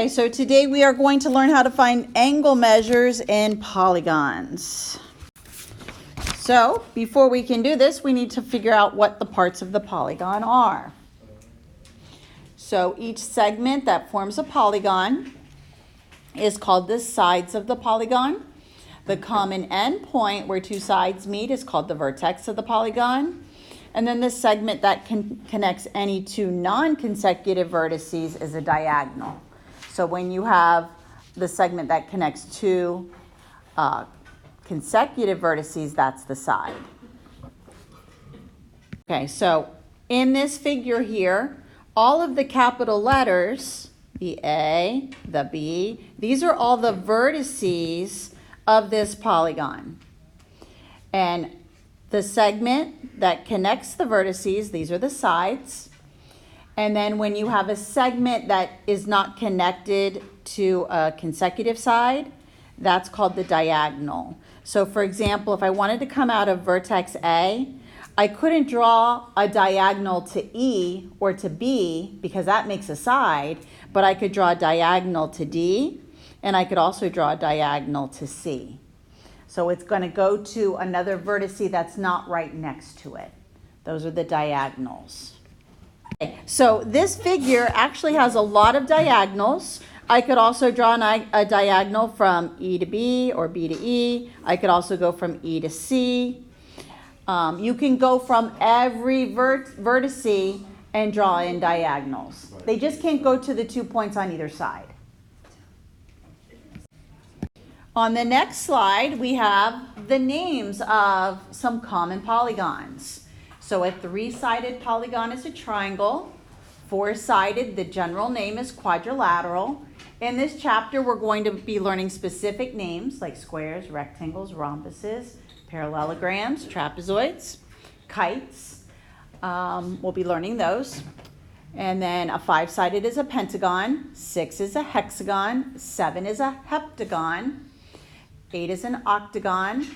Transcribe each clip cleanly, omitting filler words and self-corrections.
Okay, so today we are going to learn how to find angle measures in polygons. So before we can do this, we need to figure out what the parts of the polygon are. So each segment that forms a polygon is called the sides of the polygon. The common end point where two sides meet is called the vertex of the polygon. And then the segment that connects any two non-consecutive vertices is a diagonal. So when you have the segment that connects two consecutive vertices, that's the side. Okay, so in this figure here, all of the capital letters, the A, the B, these are all the vertices of this polygon. And the segment that connects the vertices, these are the sides. And then when you have a segment that is not connected to a consecutive side, that's called the diagonal. So for example, if I wanted to come out of vertex A, I couldn't draw a diagonal to E or to B because that makes a side, but I could draw a diagonal to D, and I could also draw a diagonal to C. So it's going to go to another vertex that's not right next to it. Those are the diagonals. Okay, so this figure actually has a lot of diagonals. I could also draw a diagonal from E to B or B to E. I could also go from E to C. You can go from every vertex and draw in diagonals. They just can't go to the 2 points on either side. On the next slide, we have the names of some common polygons. So a three-sided polygon is a triangle. Four-sided, the general name is quadrilateral. In this chapter, we're going to be learning specific names like squares, rectangles, rhombuses, parallelograms, trapezoids, kites. We'll be learning those. And then a five-sided is a pentagon, 6 is a hexagon, 7 is a heptagon, 8 is an octagon,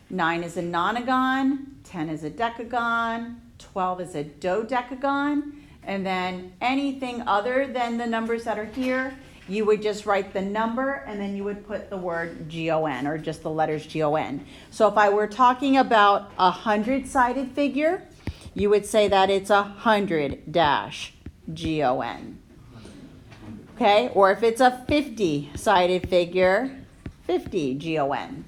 9 is a nonagon, 10 is a decagon, 12 is a dodecagon, and then anything other than the numbers that are here, you would just write the number and then you would put the word G-O-N or just the letters G-O-N. So if I were talking about a 100-sided figure, you would say that it's 100-G-O-N. Okay, or if it's a 50-sided figure, 50 G-O-N.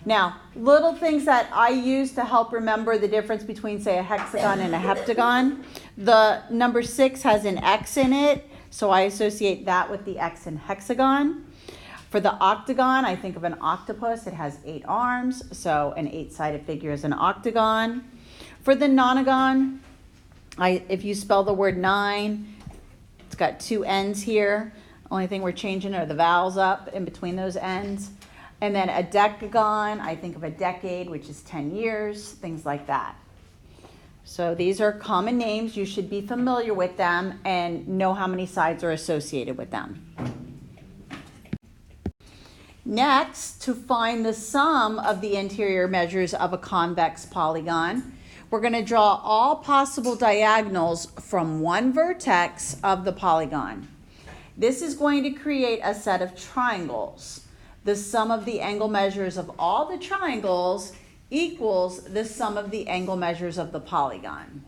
Now, little things that I use to help remember the difference between, say, a hexagon and a heptagon. The number 6 has an X in it, so I associate that with the X in hexagon. For the octagon, I think of an octopus. It has 8 arms, so an 8-sided figure is an octagon. For the nonagon, if you spell the word 9, it's got 2 N's here. Only thing we're changing are the vowels up in between those N's. And then a decagon, I think of a decade, which is 10 years, things like that. So these are common names. You should be familiar with them and know how many sides are associated with them. Next, to find the sum of the interior measures of a convex polygon, we're going to draw all possible diagonals from one vertex of the polygon. This is going to create a set of triangles. The sum of the angle measures of all the triangles equals the sum of the angle measures of the polygon.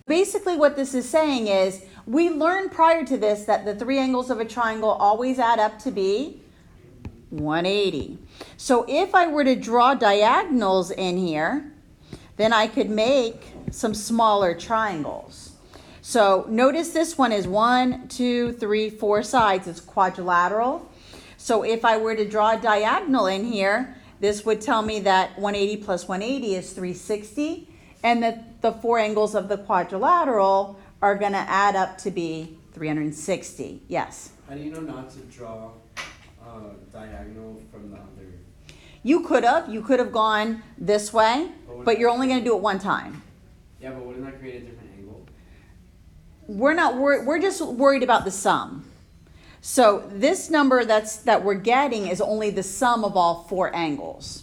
Basically what this is saying is we learned prior to this that the 3 angles of a triangle always add up to be 180. So if I were to draw diagonals in here, then I could make some smaller triangles. So notice this one is 1, 2, 3, 4 sides. It's quadrilateral. So if I were to draw a diagonal in here, this would tell me that 180 plus 180 is 360, and that the 4 angles of the quadrilateral are going to add up to be 360. Yes? How do you know not to draw diagonal from the other? You could have gone this way, but you're only going to do it one time. Yeah, but wouldn't that create a different angle? We're not worried. We're just worried about the sum. So this number that we're getting is only the sum of all 4 angles.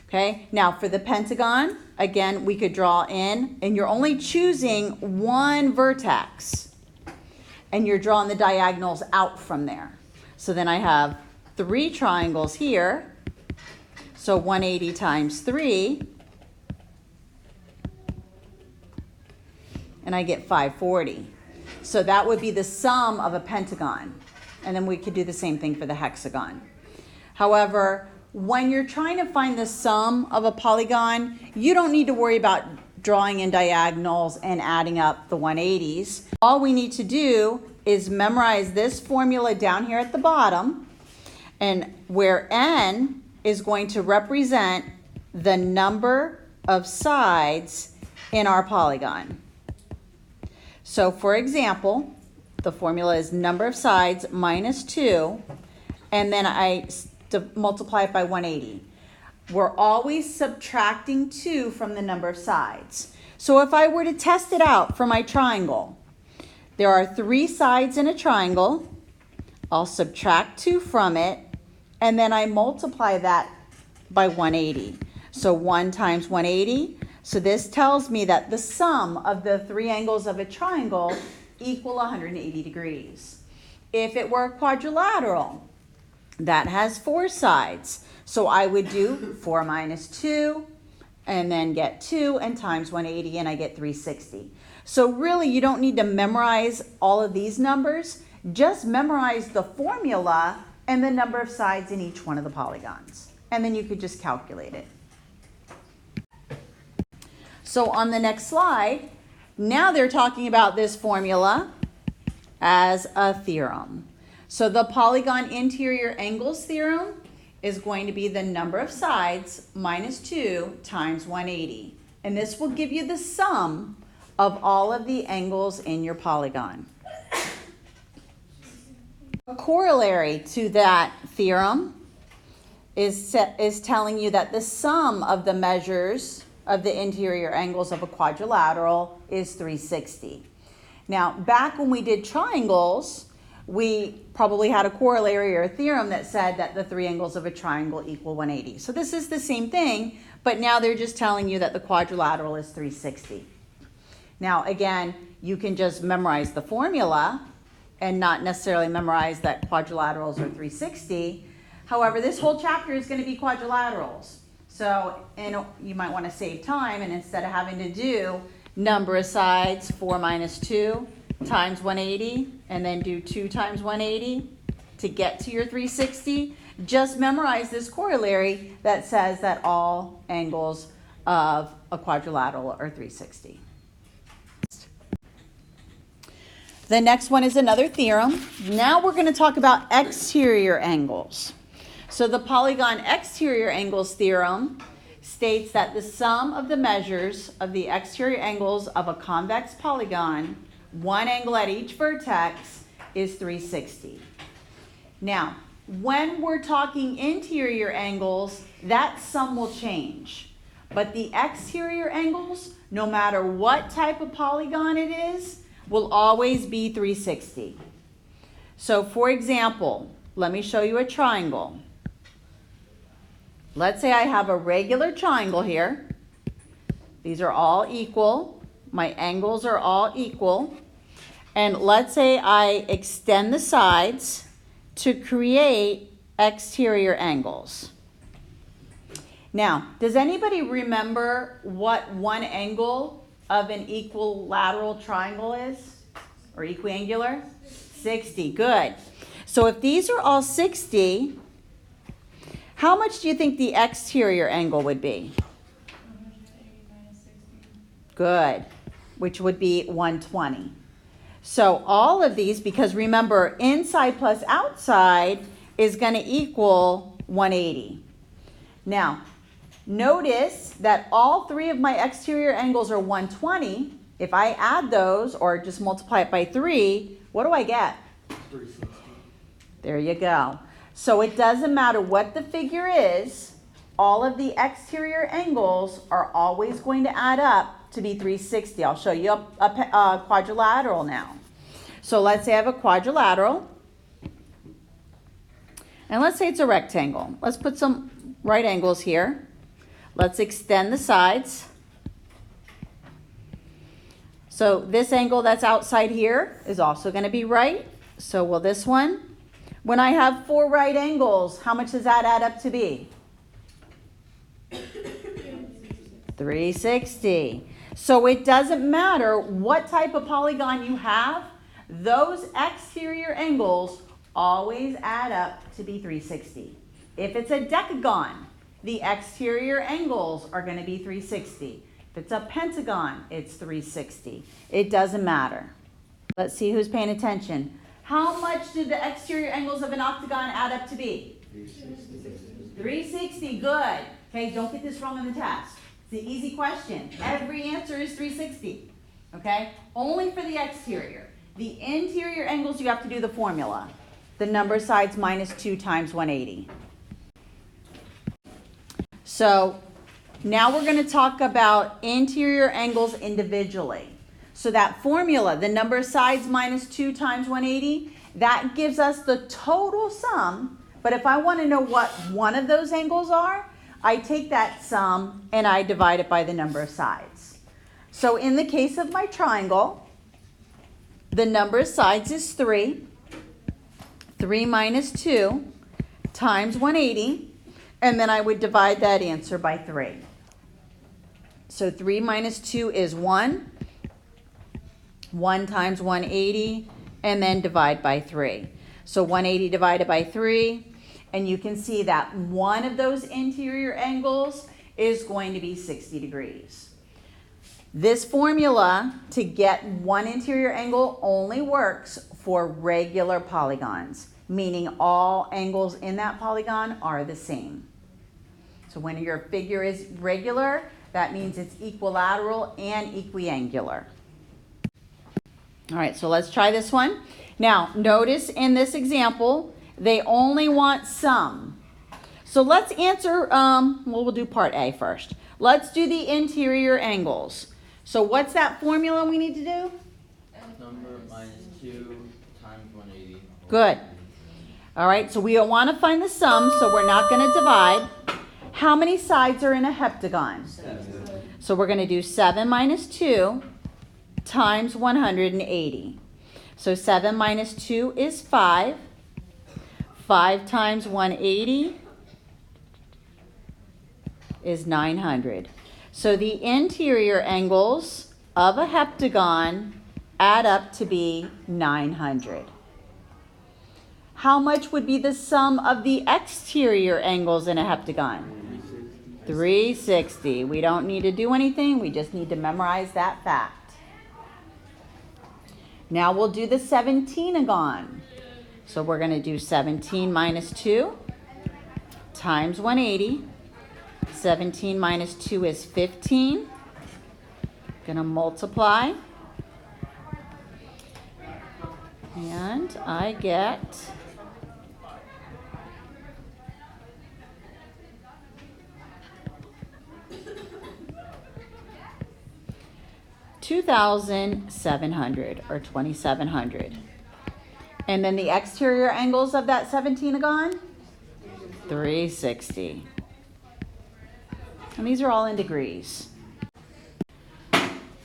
Okay. Now for the pentagon, again, we could draw in, and you're only choosing one vertex. and you're drawing the diagonals out from there. So then I have 3 triangles here. So 180 times 3, and I get 540. So that would be the sum of a pentagon. And then we could do the same thing for the hexagon. However, when you're trying to find the sum of a polygon, you don't need to worry about drawing in diagonals and adding up the 180s. All we need to do is memorize this formula down here at the bottom, and where n is going to represent the number of sides in our polygon. So for example, the formula is number of sides minus 2, and then I multiply it by 180. We're always subtracting 2 from the number of sides. So if I were to test it out for my triangle, there are 3 sides in a triangle. I'll subtract 2 from it, and then I multiply that by 180. So 1 times 180. So this tells me that the sum of the 3 angles of a triangle equal 180 degrees. If it were a quadrilateral, that has 4 sides. So I would do 4 minus 2, and then get 2 and times 180, and I get 360. So really, you don't need to memorize all of these numbers. Just memorize the formula and the number of sides in each one of the polygons. And then you could just calculate it. So on the next slide, now they're talking about this formula as a theorem. So the polygon interior angles theorem is going to be the number of sides minus 2 times 180. And this will give you the sum of all of the angles in your polygon. A corollary to that theorem is telling you that the sum of the measures of the interior angles of a quadrilateral is 360. Now, back when we did triangles, we probably had a corollary or a theorem that said that the 3 angles of a triangle equal 180. So this is the same thing, but now they're just telling you that the quadrilateral is 360. Now, again, you can just memorize the formula and not necessarily memorize that quadrilaterals are 360. However, this whole chapter is going to be quadrilaterals. So you might want to save time, and instead of having to do number of sides, 4 minus 2 times 180, and then do 2 times 180 to get to your 360, just memorize this corollary that says that all angles of a quadrilateral are 360. The next one is another theorem. Now we're going to talk about exterior angles. So the polygon exterior angles theorem states that the sum of the measures of the exterior angles of a convex polygon, one angle at each vertex, is 360. Now, when we're talking interior angles, that sum will change. But the exterior angles, no matter what type of polygon it is, will always be 360. So for example, let me show you a triangle. Let's say I have a regular triangle here. These are all equal. My angles are all equal. And let's say I extend the sides to create exterior angles. Now, does anybody remember what one angle of an equilateral triangle is? Or equiangular? 60. Good. So if these are all 60, how much do you think the exterior angle would be? 180 minus 60. Good. Which would be 120. So all of these, because remember, inside plus outside is going to equal 180. Now, notice that all 3 of my exterior angles are 120. If I add those or just multiply it by 3, what do I get? 360. There you go. So it doesn't matter what the figure is, all of the exterior angles are always going to add up to be 360. I'll show you a quadrilateral now. So let's say I have a quadrilateral. And let's say it's a rectangle. Let's put some right angles here. Let's extend the sides. So this angle that's outside here is also going to be right. So will this one? When I have 4 right angles, how much does that add up to be? 360. So it doesn't matter what type of polygon you have, those exterior angles always add up to be 360. If it's a decagon, the exterior angles are going to be 360. If it's a pentagon, it's 360. It doesn't matter. Let's see who's paying attention. How much do the exterior angles of an octagon add up to be? 360, good. Okay, don't get this wrong on the test. It's an easy question. Every answer is 360. Okay, only for the exterior. The interior angles, you have to do the formula. The number of sides minus 2 times 180. So now we're going to talk about interior angles individually. So that formula, the number of sides minus 2 times 180, that gives us the total sum. But if I want to know what one of those angles are, I take that sum and I divide it by the number of sides. So in the case of my triangle, the number of sides is 3. 3 minus 2 times 180. And then I would divide that answer by 3. So 3 minus 2 is 1. 1 times 180, and then divide by 3. So 180 divided by 3, and you can see that one of those interior angles is going to be 60 degrees. This formula to get one interior angle only works for regular polygons, meaning all angles in that polygon are the same. So when your figure is regular, that means it's equilateral and equiangular. All right, so let's try this one. Now, notice in this example, they only want sum. So let's answer, we'll do part A first. Let's do the interior angles. So what's that formula we need to do? Number minus 2 times 180. Good. All right, so we don't want to find the sum, so we're not going to divide. How many sides are in a heptagon? 7. So we're going to do 7 minus 2 times 180. So 7 minus 2 is 5. 5 times 180 is 900. So the interior angles of a heptagon add up to be 900. How much would be the sum of the exterior angles in a heptagon? 360. We don't need to do anything. We just need to memorize that fact. Now we'll do the 17agon. So we're going to do 17 minus 2 times 180. 17 minus 2 is 15. Going to multiply. And I get 2,700 or 2,700. And then the exterior angles of that 17agon? 360. And these are all in degrees.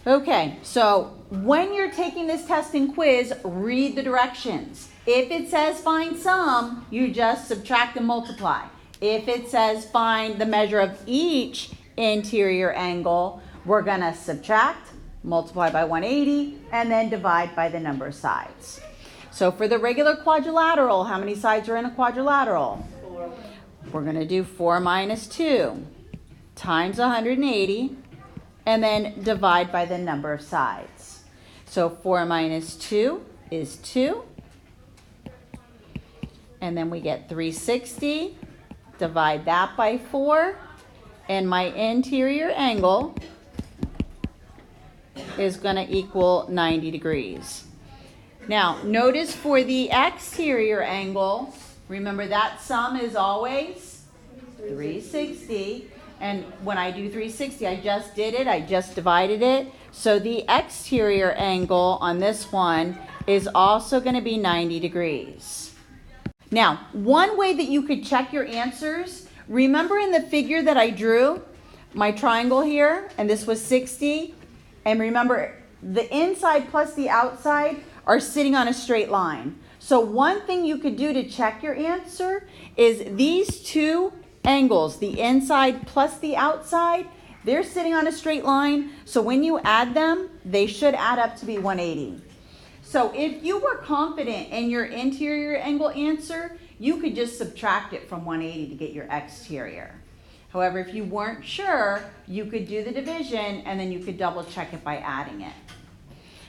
Okay, so when you're taking this test and quiz, read the directions. If it says find sum, you just subtract and multiply. If it says find the measure of each interior angle, we're going to subtract, multiply by 180, and then divide by the number of sides. So for the regular quadrilateral, how many sides are in a quadrilateral? 4. We're going to do 4 minus 2 times 180, and then divide by the number of sides. So 4 minus 2 is 2. And then we get 360. Divide that by 4. And my interior angle is going to equal 90 degrees. Now, notice for the exterior angle, remember that sum is always 360. And when I do 360, I just did it. I just divided it. So the exterior angle on this one is also going to be 90 degrees. Now, one way that you could check your answers, remember in the figure that I drew, my triangle here, and this was 60. And remember, the inside plus the outside are sitting on a straight line. So one thing you could do to check your answer is these two angles, the inside plus the outside, they're sitting on a straight line. So when you add them, they should add up to be 180. So if you were confident in your interior angle answer, you could just subtract it from 180 to get your exterior. However, if you weren't sure, you could do the division and then you could double check it by adding it.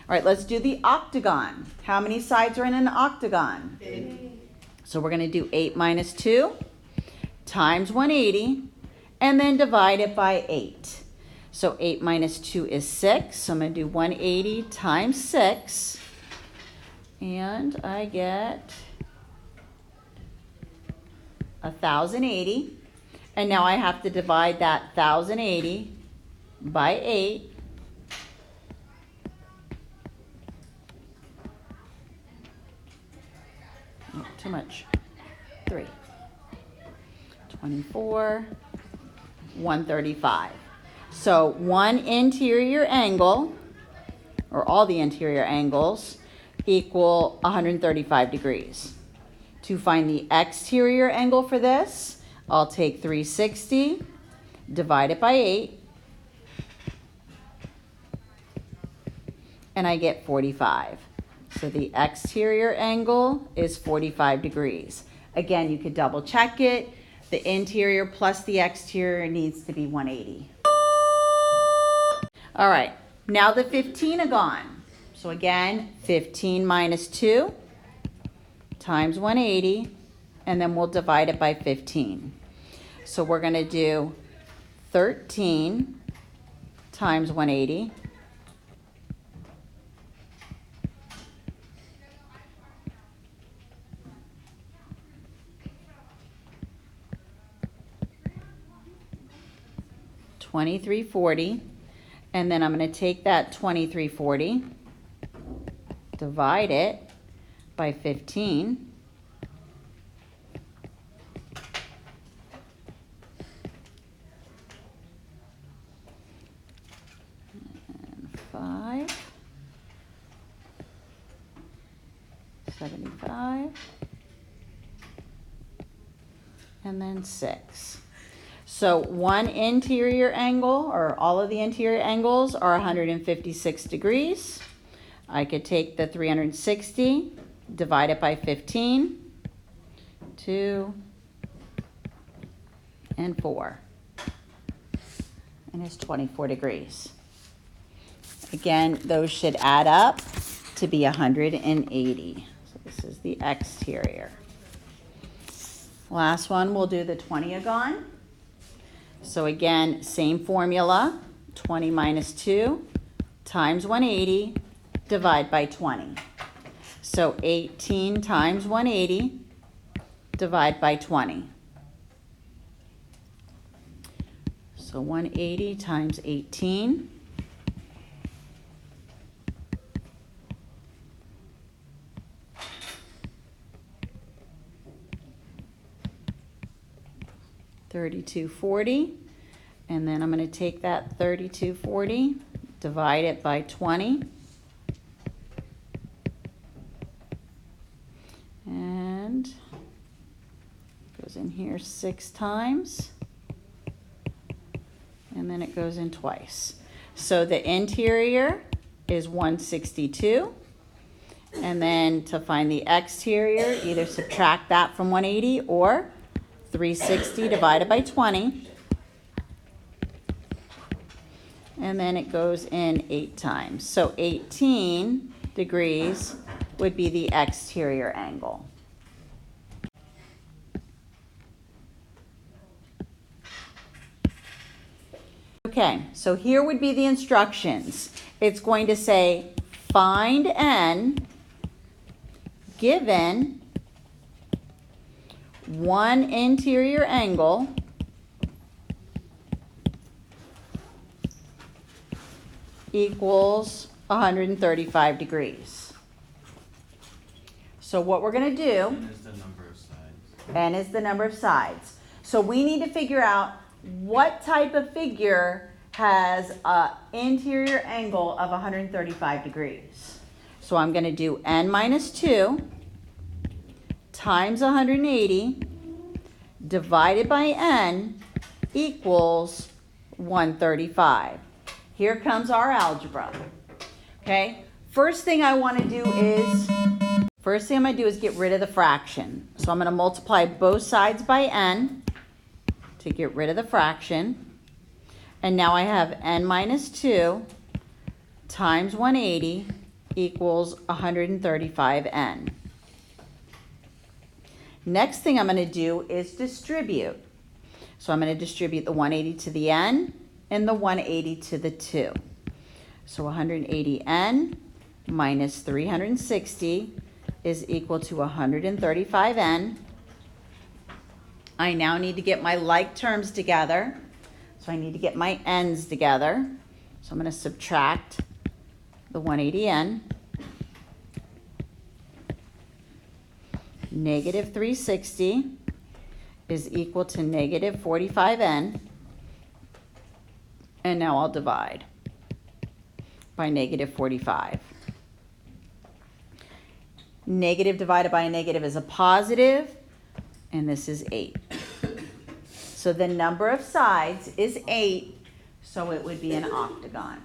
All right, let's do the octagon. How many sides are in an octagon? 8. So we're going to do 8 minus 2 times 180 and then divide it by 8. So 8 minus 2 is 6. So I'm going to do 180 times 6. And I get 1,080. And now I have to divide that 1,080 by 8. Oh, too much. 3. 24. 135. So one interior angle, or all the interior angles, equal 135 degrees. To find the exterior angle for this, I'll take 360, divide it by 8, and I get 45. So the exterior angle is 45 degrees. Again, you could double check it. The interior plus the exterior needs to be 180. All right, now the 15agon. So again, 15 minus 2 times 180, and then we'll divide it by 15. So we're going to do 13 times 180. $23.40, and then I'm going to take that $23.40, divide it by 15, and 5, 75, and then 6. So one interior angle, or all of the interior angles, are 156 degrees. I could take the 360, divide it by 15, 2, and 4. And it's 24 degrees. Again, those should add up to be 180. So this is the exterior. Last one, we'll do the 20agon. So again, same formula, 20 minus 2 times 180, divide by 20. So 18 times 180, divide by 20. So 180 times 18. $32.40, and then I'm going to take that $32.40, divide it by 20, and it goes in here 6 times, and then it goes in twice. So the interior is 162, and then to find the exterior, either subtract that from 180 or 360 divided by 20, and then it goes in 8 times. So 18 degrees would be the exterior angle. Okay, so here would be the instructions. It's going to say find n given one interior angle equals 135 degrees. So what we're going to do, N is the number of sides. n is the number of sides. So we need to figure out what type of figure has an interior angle of 135 degrees. So I'm going to do n minus 2 times 180 divided by n equals 135. Here comes our algebra. Okay, first thing I'm going to do is get rid of the fraction. So I'm going to multiply both sides by n to get rid of the fraction. And now I have n minus 2 times 180 equals 135n. Next thing I'm going to do is distribute. So I'm going to distribute the 180 to the n and the 180 to the 2. So 180n minus 360 is equal to 135n. I now need to get my like terms together. So I need to get my n's together. So I'm going to subtract the 180n. Negative 360 is equal to negative 45n. And now I'll divide by negative 45. Negative divided by a negative is a positive, and this is 8. So the number of sides is 8, so it would be an octagon.